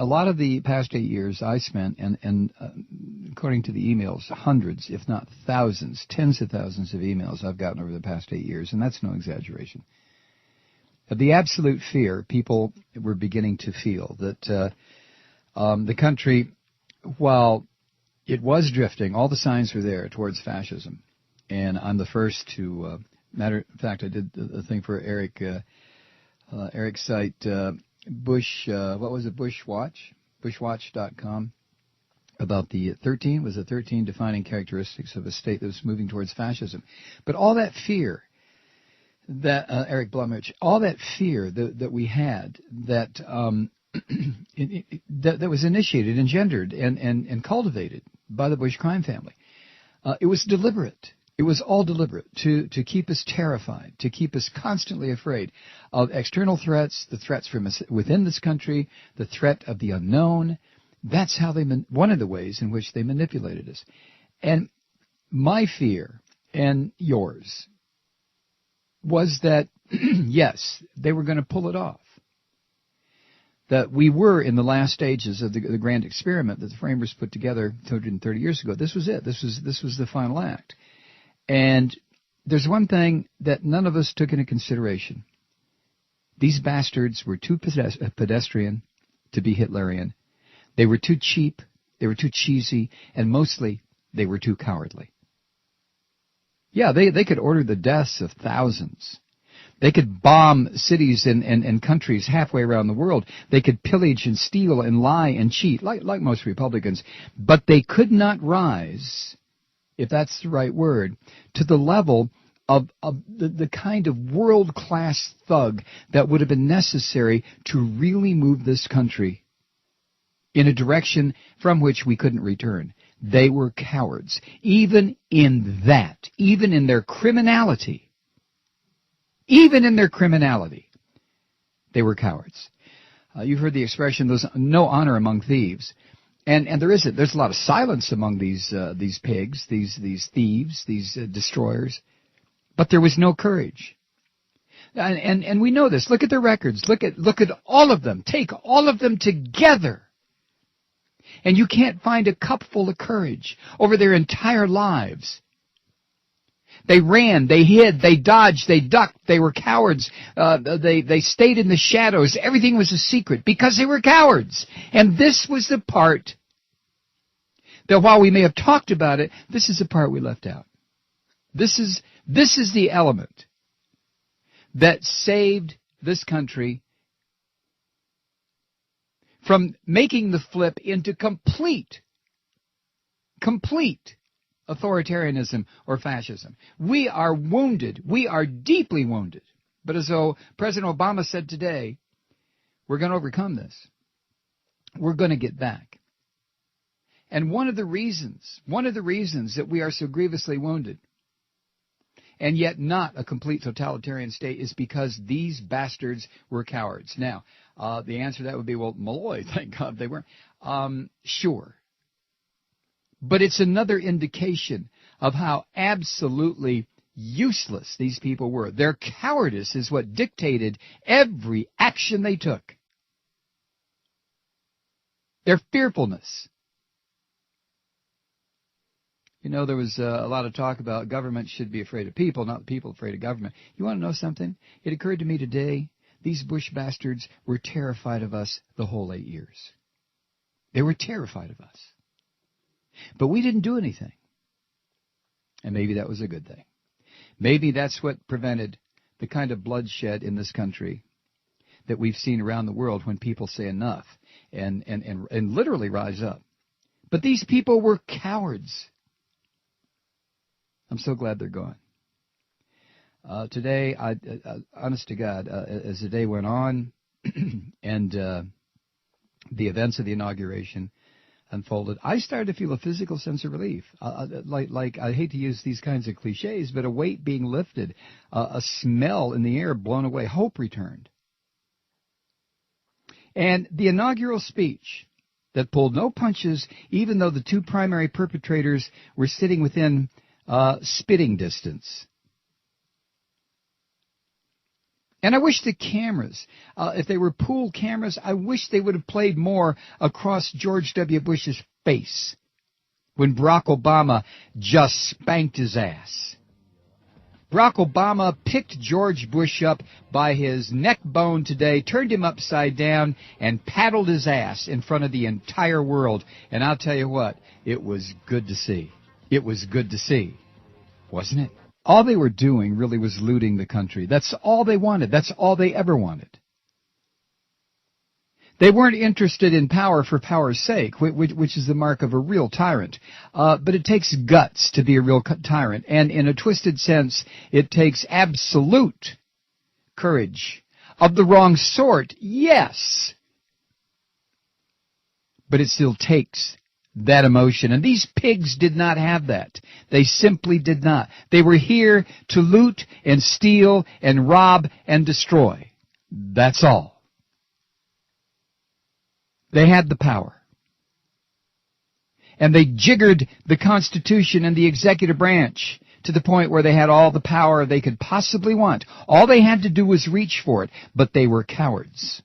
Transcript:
a lot of the past 8 years I spent, and according to the emails, hundreds, if not thousands, tens of thousands of emails I've gotten over the past 8 years, and that's no exaggeration. The absolute fear people were beginning to feel that the country, while it was drifting, all the signs were there towards fascism. And I'm the first to, matter of fact, I did the thing for Eric's site, what was it, bushwatch.com, about the 13 defining characteristics of a state that was moving towards fascism. But all that fear, that Eric Blumich, all that fear that we had, that that was initiated, engendered, and cultivated by the Bush crime family, it was deliberate. It was all deliberate to keep us terrified, to keep us constantly afraid of external threats, the threats from within this country, the threat of the unknown. That's how one of the ways in which they manipulated us. And my fear, and yours, was that, yes, they were going to pull it off. That we were in the last stages of the grand experiment that the framers put together 230 years ago. This was it. This was the final act. And there's one thing that none of us took into consideration. These bastards were too pedestrian to be Hitlerian. They were too cheap, they were too cheesy, and mostly they were too cowardly. Yeah, they could order the deaths of thousands. They could bomb cities and countries halfway around the world. They could pillage and steal and lie and cheat, like most Republicans. But they could not rise, if that's the right word, to the level of the kind of world-class thug that would have been necessary to really move this country in a direction from which we couldn't return. They were cowards. Even in that, even in their criminality, they were cowards. You've heard the expression, there's no honor among thieves. And there isn't. There's a lot of silence among these pigs, these thieves, these destroyers. But there was no courage. And we know this. Look at their records. Look at all of them. Take all of them together. And you can't find a cupful of courage over their entire lives. They ran, they hid, they dodged, they ducked, they were cowards, they stayed in the shadows. Everything was a secret because they were cowards. And this was the part that, while we may have talked about it, this is the part we left out. This is the element that saved this country from making the flip into complete authoritarianism or fascism. We are wounded. We are deeply wounded. But as though President Obama said today, we're going to overcome this. We're going to get back. And one of the reasons that we are so grievously wounded, and yet not a complete totalitarian state, is because these bastards were cowards. Now, the answer to that would be, well, Malloy, thank God they weren't. Sure. But it's another indication of how absolutely useless these people were. Their cowardice is what dictated every action they took. Their fearfulness. You know, there was a lot of talk about government should be afraid of people, not people afraid of government. You want to know something? It occurred to me today, these Bush bastards were terrified of us the whole 8 years. They were terrified of us. But we didn't do anything. And maybe that was a good thing. Maybe that's what prevented the kind of bloodshed in this country that we've seen around the world when people say enough and literally rise up. But these people were cowards. I'm so glad they're gone. Today, honest to God, as the day went on and the events of the inauguration unfolded, I started to feel a physical sense of relief. Like I hate to use these kinds of cliches, but a weight being lifted, a smell in the air blown away, hope returned. And the inaugural speech that pulled no punches, even though the two primary perpetrators were sitting within spitting distance. And I wish the cameras, if they were pool cameras, I wish they would have played more across George W. Bush's face when Barack Obama just spanked his ass. Barack Obama picked George Bush up by his neck bone today, turned him upside down, and paddled his ass in front of the entire world. And I'll tell you what, it was good to see. It was good to see, wasn't it? All they were doing really was looting the country. That's all they wanted. That's all they ever wanted. They weren't interested in power for power's sake, which is the mark of a real tyrant. But it takes guts to be a real tyrant. And in a twisted sense, it takes absolute courage. Of the wrong sort, yes. But it still takes that emotion. And these pigs did not have that. They simply did not. They were here to loot and steal and rob and destroy. That's all. They had the power. And they jiggered the Constitution and the executive branch to the point where they had all the power they could possibly want. All they had to do was reach for it, but they were cowards.